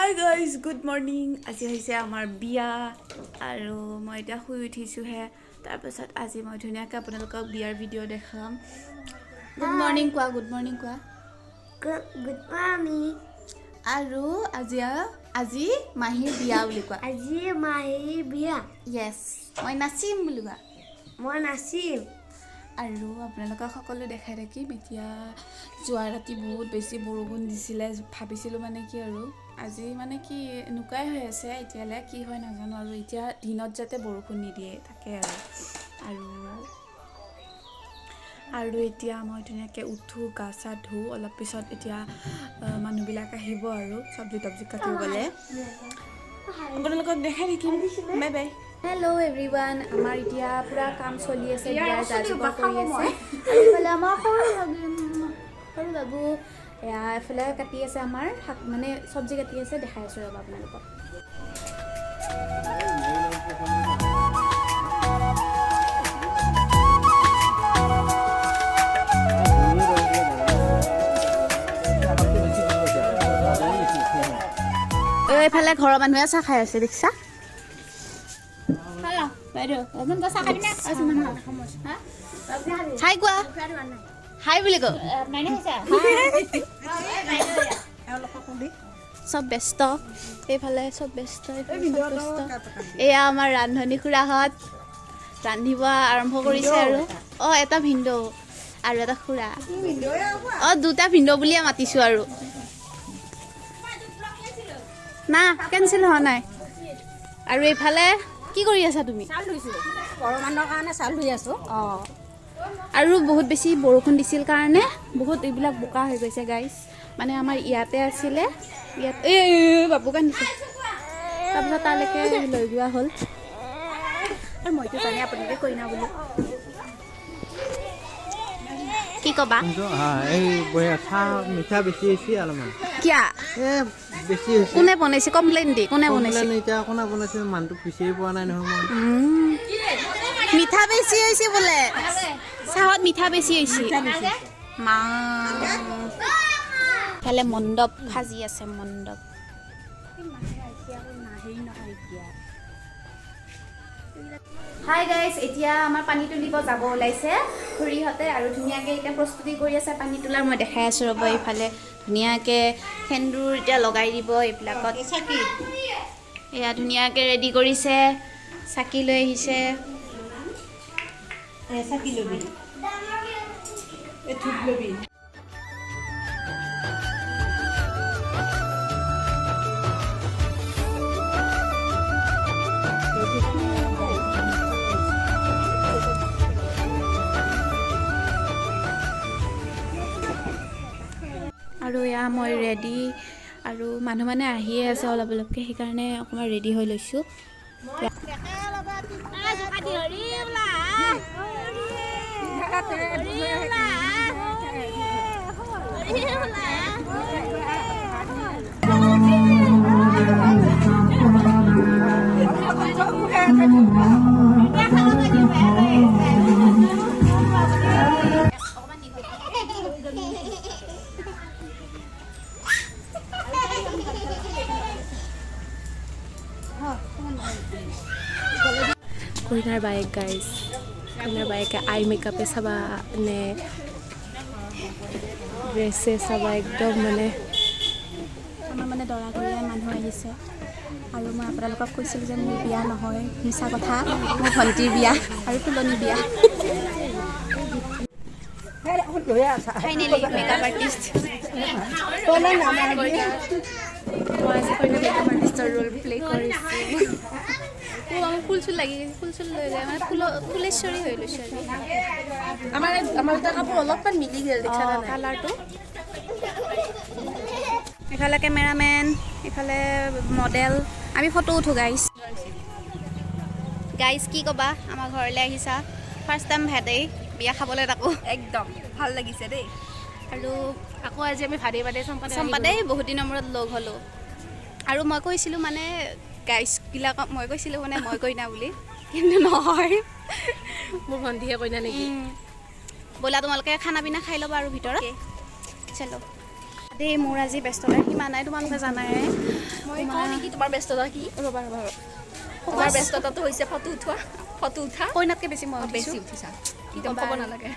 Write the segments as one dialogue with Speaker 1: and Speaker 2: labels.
Speaker 1: Hi guys, good morning. আজি হৈছে আমাৰ বিয়া আৰু মই এতিয়া শুই উঠিছো হে তাৰপিছত আজি মই ধুনীয়াকৈ আপোনালোকক বিয়াৰ ভিডিঅ' দেখাম গুড মৰ্নিং কোৱা
Speaker 2: Good morning.
Speaker 1: আৰু আজি মাহীৰ বিয়া বুলি কোৱা
Speaker 2: আজি মাহীৰ বিয়া
Speaker 1: yes মই নাচিম বুলি কোৱা
Speaker 2: মই নাচিম
Speaker 1: আৰু আপোনালোকক সকলো দেখাই থাকিম এতিয়া যোৱা ৰাতি বহুত বেছি বৰষুণ দিছিলে ভাবিছিলোঁ মানে কি আৰু আজি মানে কি নুকাই হৈ আছে এতিয়ালে কি হয় নাজানো আৰু এতিয়া দিনত যাতে বৰষুণ নিদিয়ে থাকে আৰু এতিয়া মই ধুনীয়াকৈ উঠো গা চা ধুওঁ অলপ পিছত এতিয়া মানুহবিলাক আহিব আৰু চব্জি তব্জি কাটিব গ'লে আপোনালোকক দেখাই থাকিম বাই বাই হেল্ল' এভৰিৱান আমাৰ এতিয়া পুৰা কাম চলি আছে বিয়াৰ যাজোগাৰ কৰি আছে আৰু এইফালে আমাৰ সৰু বাবু এয়া এফালে কাটি আছে আমাৰ শাক মানে চব্জি কাটি আছে দেখাই আছোঁ ৰ'ব আপোনালোকক এইফালে ঘৰৰ মানুহে চাহ খাই আছে দেখিছা বাইদেউ চাহ খাবি না হাই কোৱা হাই বুলি কওঁ চব ব্যস্ত এইফালে চব ব্যস্ত এয়া আমাৰ ৰান্ধনী খুৰাহঁত ৰান্ধিব আৰম্ভ কৰিছে আৰু এটা ভিনদেউ আৰু এটা খুৰা দুটা ভিনদেউ বুলিয়ে মাতিছোঁ আৰু না কেঞ্চেল হোৱা নাই আৰু এইফালে কি কৰি আছা তুমি
Speaker 2: ঘৰৰ মানুহৰ কাৰণে চাউল ধুই আছোঁ
Speaker 1: আৰু বহুত বেছি বৰষুণ দিছিল কাৰণে বহুত এইবিলাক বোকা হৈ গৈছে গাইজ মানে আমাৰ ইয়াতে আছিলে ইয়াত বাবু কান্দিছে তাৰপিছত তালৈকে লৈ যোৱা হ'ল আৰু মইতো জানে আপোনালোকে কইনা বুলি কি ক'বা
Speaker 3: এই মিঠা বেছি হৈছে অলপমান
Speaker 1: কিয়া
Speaker 3: বেছি হৈছে
Speaker 1: কোনে বনাইছে কমপ্লেইন দি কোনে বনাইছে
Speaker 3: এতিয়া কোনে বনাইছে মানুহটো বিচাৰি পোৱা নাই নহয় মই
Speaker 1: মিঠা বেছি হৈছে বোলে চাহত মিঠা বেছি হৈছে মা ফালে মণ্ডপ সাজি আছে মণ্ডপ হাই গাইজ এতিয়া আমাৰ পানী তুলিব যাব ওলাইছে খুৰীহঁতে আৰু ধুনীয়াকৈ এতিয়া প্ৰস্তুতি কৰি আছে পানী তোলাৰ মই দেখাই আছোঁ ৰ'ব এইফালে ধুনীয়াকৈ সেন্দুৰ এতিয়া লগাই দিব এইবিলাকত এয়া ধুনীয়াকৈ ৰেডি কৰিছে চাকি লৈ আহিছে
Speaker 2: চাকি ল'বি ধূপ ল'বি
Speaker 1: আৰু এয়া মই ৰেডি আৰু মানুহ মানে আহিয়ে আছে অলপ অলপকৈ সেইকাৰণে অকণমান ৰেডি হৈ লৈছোঁ কইনাৰ বাইক গাইজ কইনাৰ বাইকে আই মেকআপে চাবা নে ড্ৰেছে চাবা একদম মানে আমাৰ মানে দৰাঘৰীয়া মানুহ আহিছে আৰু মই আপোনালোকক কৈছিলোঁ যে মোৰ বিয়া নহয় মিছা কথা মোৰ ভণ্টিৰ বিয়া আৰু তুলনি বিয়া ফাইনেলি মেকআপ আৰ্টিষ্ট মই আজি কইনা মেকআপ আৰ্টিষ্টৰ ৰোল প্লে কৰিছোঁ আমাৰ ফুল চুল লাগি ফুল চুল লৈ যায় মানে ফুলেশ্বৰী হৈ লৈছোঁ
Speaker 2: আমাৰ কাপোৰ অলপমান মিলি গ'ল
Speaker 1: কালাৰটো ইফালে কেমেৰামেন ইফালে মডেল আমি ফটো উঠোঁ গাইজ কি ক'বা আমাৰ ঘৰলৈ আহিছা ফাৰ্ষ্ট টাইম ভেটেই বিয়া খাবলৈ তাকো
Speaker 2: একদম ভাল লাগিছে দেই
Speaker 1: আৰু
Speaker 2: আকৌ আজি আমি ভাদে
Speaker 1: চম্পাদেই বহুত দিনৰ মূৰত লগ হ'লোঁ আৰু মই কৈছিলোঁ মানে গাইজবিলাকক মই কৈছিলোঁ মানে মই কইনা বুলি কিন্তু নহয়
Speaker 2: মোৰ ভণ্টিহে কইনা নেকি
Speaker 1: ব'লা তোমালোকে খানা পিনা খাই ল'বা আৰু ভিতৰত চলো দেই মোৰ আজি ব্যস্ততাৰ সীমা নাই তোমালোকে জানাই
Speaker 2: মই কওঁ নেকি তোমাৰ ব্যস্ততা কি ৰ'বা তোমাৰ ব্যস্ততাটো হৈছে ফটো উঠা
Speaker 1: কইনাতকৈ বেছি মই
Speaker 2: বেছি
Speaker 1: উঠিছোঁ
Speaker 2: উঠিছা একদম ক'ব নালাগে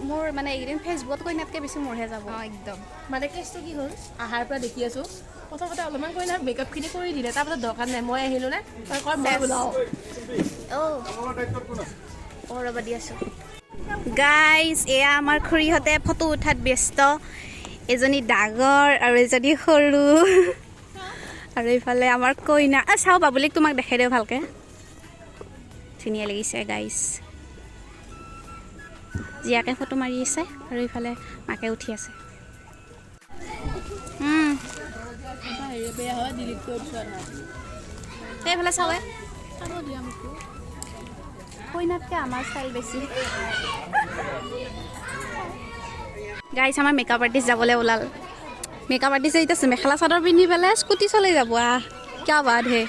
Speaker 1: মোৰ মানে এইকেইদিন ফেচবুকত কইনাতকৈ বেছি মোৰহে যাব
Speaker 2: একদম মানে কেছটো কি হ'ল আহাৰ পৰা দেখি আছোঁ প্ৰথমতে অলপমান কইনাৰ মেকআপখিনি কৰি দিলে তাৰপাছত দৰকাৰ নাই মই আহিলোঁ নে তই কয় মই ওলাওঁ
Speaker 1: ৰ'বা দি আছোঁ গাইজ এয়া আমাৰ খুৰীহঁতে ফটো উঠাত ব্যস্ত এজনী ডাঙৰ আৰু এজনী সৰু আৰু এইফালে আমাৰ কইনা চাওঁ বাবুলিক তোমাক দেখাই দিওঁ ভালকৈ ধুনীয়া লাগিছে গাইজ জীয়াকে ফটো মাৰি আছে আৰু এইফালে মাকে উঠি আছে এইফালে চাওঁৱে কইনাতকৈ আমাৰ ষ্টাইল বেছি গাইজ আমাৰ মেকআপ আৰ্টিষ্ট যাবলৈ ওলাল মেকআপ আৰ্টিষ্ট এতিয়া মেখেলা চাদৰ পিন্ধি পেলাই স্কুটি চলাই যাব কিয় বাদ হে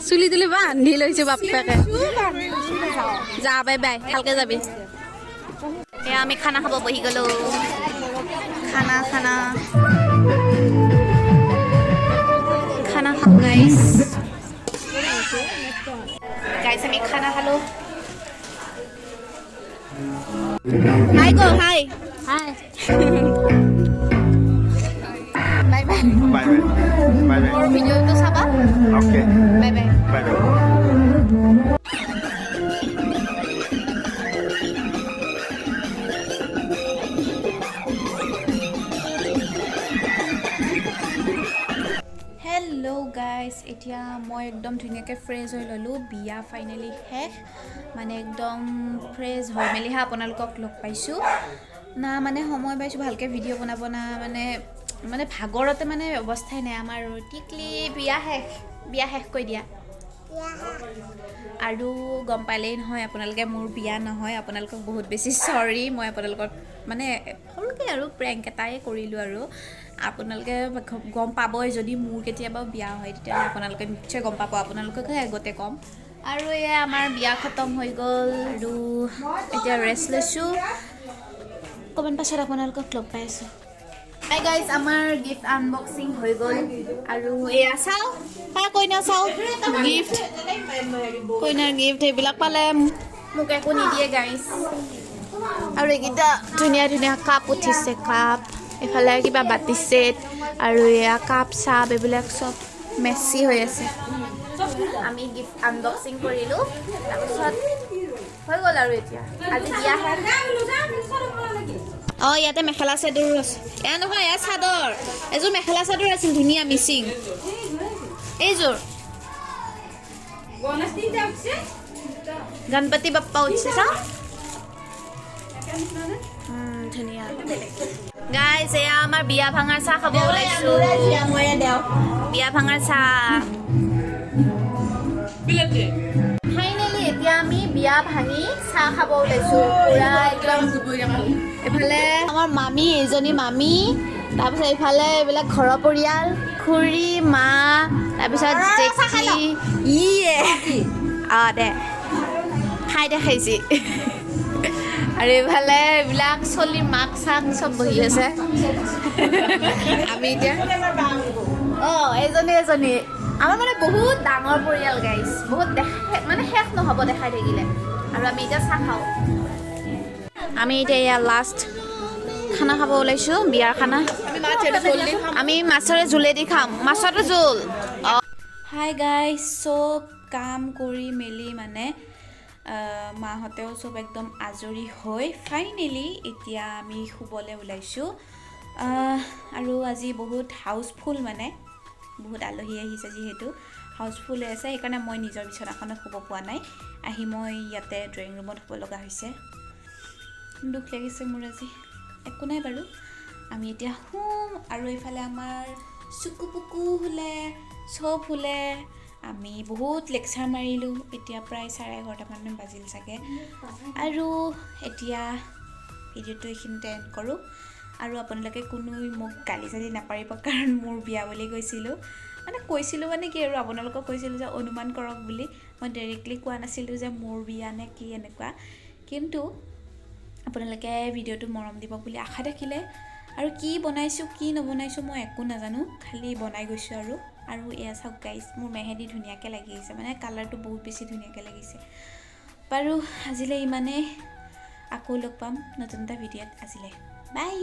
Speaker 1: চুলি তুলি বান্ধি লৈছোঁ বাপেকে যা বাই বাই ভালকৈ যাবি এয়া আমি খানা খাব বহি গ'লোঁ খানা খাওঁ গাইজ আমি খানা খালোঁ হাই গো হাই বাই বাই মোৰ ভিডিঅ'টো চাবা বাই বাই হেল্ল' গাইজ এতিয়া মই একদম ধুনীয়াকৈ ফ্ৰেছ হৈ ল'লোঁ বিয়া ফাইনেলি শেষ মানে একদম ফ্ৰেছ হৈ মেলিহে আপোনালোকক লগ পাইছোঁ না মানে সময় পাইছোঁ ভালকৈ ভিডিঅ' বনাব না মানে ভাগৰতে মানে অৱস্থাই নাই আমাৰ টিকলি বিয়া শেষ কৈ দিয়া আৰু গম পালেই নহয় আপোনালোকে মোৰ বিয়া নহয় আপোনালোকক বহুত বেছি চৰি মই আপোনালোকক মানে সৰুকৈ আৰু প্ৰেংক এটাই কৰিলোঁ আৰু আপোনালোকে গম পাবই যদি মোৰ কেতিয়াবা বিয়া হয় তেতিয়াহ'লে আপোনালোকে নিশ্চয় গম পাব আপোনালোককহে আগতে ক'ম আৰু এয়া আমাৰ বিয়া খতম হৈ গ'ল আৰু এতিয়া ৰেষ্ট লৈছোঁ অকণমান পাছত আপোনালোকক লগ পাই আছোঁ হাই গাইজ আমাৰ গিফ্ট আনবক্সিং হৈ গ'ল আৰু এয়া চাওঁ কইনা চাওঁ গিফ্ট কইনাৰ গিফ্ট সেইবিলাক পালে মোক একো নিদিয়ে গাইজ আৰু এইকেইটা ধুনীয়া ধুনীয়া কাপ উঠিছে কাপ এইফালে কিবা বাতি ছেট আৰু এয়া কাপ চাপ এইবিলাক চব মেচি হৈ আছে আমি গিফ্ট আনবক্সিং কৰিলোঁ তাৰপিছত হৈ গ'ল আৰু এতিয়া আজি বিয়া ইয়াতে মেখেলা চাদৰো আছে এয়া নহয় এয়া চাদৰ এযোৰ মেখেলা চাদৰ আছিল ধুনীয়া মিচিং এইযোৰ গণপতি বাপ্পা উঠিছে চাওঁ ধুনীয়া গাইজ এয়া আমাৰ বিয়া ভাঙাৰ চাহ খাব ওলাইছোঁ বিয়া ভাঙাৰ চাহ ফাইনেলি এতিয়া আমি বিয়া ভাঙি চাহ খাব ওলাইছোঁ পুৰা একদম এইফালে আমাৰ মামী এইজনী মামী তাৰপিছত এইফালে এইবিলাক ঘৰৰ পৰিয়াল খুৰী মা তাৰপিছত জেঠি দে খাই দেখাইছি আৰু এইফালে এইবিলাক চলি মাক চাক চব বহি আছে আমি এতিয়া এজনী আমাৰ মানে বহুত ডাঙৰ পৰিয়াল গাইজ বহুত মানে শেষ নহ'ব দেখাই থাকিলে আৰু আমি এতিয়া চাহ খাওঁ আমি এতিয়া এয়া লাষ্ট খানা খাব ওলাইছোঁ বিয়াৰ খানা আমি মাছৰে জোলেদি খাম মাছৰ জোল হাই গাইজ চব কাম কৰি মেলি মানে মাহঁতেও চব একদম আজৰি হৈ ফাইনেলি এতিয়া আমি শুবলৈ ওলাইছোঁ আৰু আজি বহুত হাউচফুল মানে বহুত আলহী আহিছে যিহেতু হাউচফুল হৈ আছে সেইকাৰণে মই নিজৰ বিচনাখনত শুব পোৱা নাই আহি মই ইয়াতে ড্ৰয়িং ৰুমত শুব লগা হৈছে দুখ লাগিছে মোৰ আজি একো নাই বাৰু আমি এতিয়া শুম আৰু এইফালে আমাৰ চুকু পুকু শুলে চব শুলে আমি বহুত লেকচাৰ মাৰিলোঁ এতিয়া প্ৰায় 11:30মান বাজিল চাগে আৰু এতিয়া ভিডিঅ'টো এইখিনিতে এণ্ড কৰোঁ আৰু আপোনালোকে কোনো মোক গালি চালি নাপাৰিব কাৰণ মোৰ বিয়া বুলি কৈছিলোঁ মানে কি আৰু আপোনালোকক কৈছিলোঁ যে অনুমান কৰক বুলি মই ডাইৰেক্টলি কোৱা নাছিলোঁ যে মোৰ বিয়া নে কি এনেকুৱা কিন্তু আপোনালোকে ভিডিঅ'টো মৰম দিব বুলি আশা থাকিলে আৰু কি বনাইছোঁ কি নবনাইছোঁ মই একো নাজানো, খালি বনাই গৈছোঁ আৰু এয়া চাওক গাইছ, মোৰ মেহেদি ধুনীয়াকৈ লাগি আহিছে, মানে কালাৰটো বহুত বেছি ধুনীয়াকৈ লাগিছে। বাৰু আজিলৈ ইমানেই, আকৌ লগ পাম নতুন এটা ভিডিঅ'ত। আজিলৈ বাই।